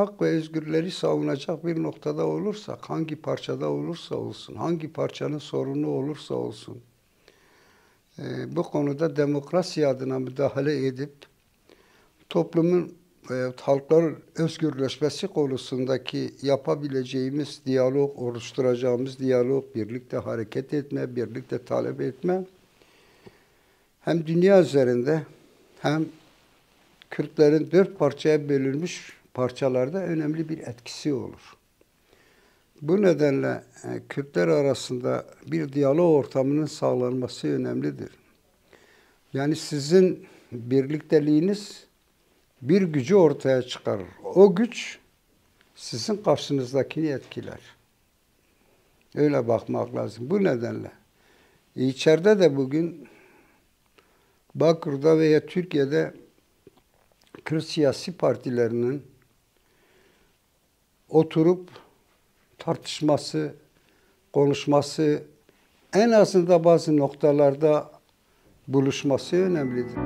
hak ve özgürleri savunacak bir noktada olursak, hangi parçada olursa olsun, hangi parçanın sorunu olursa olsun, bu konuda demokrasi adına müdahale edip toplumun halkların özgürleşmesi konusundaki yapabileceğimiz diyalog, oluşturacağımız diyalog, birlikte hareket etme, birlikte talep etme hem dünya üzerinde hem Kürtlerin 4 parçaya bölünmüş parçalarda önemli bir etkisi olur. Bu nedenle Kürtler arasında bir diyalog ortamının sağlanması önemlidir. Yani sizin birlikteliğiniz bir gücü ortaya çıkarır. O güç sizin karşınızdakini etkiler. Öyle bakmak lazım. Bu nedenle içeride de bugün Bakır'da veya Türkiye'de Kürt siyasi partilerinin oturup tartışması, konuşması, en azından bazı noktalarda buluşması önemlidir.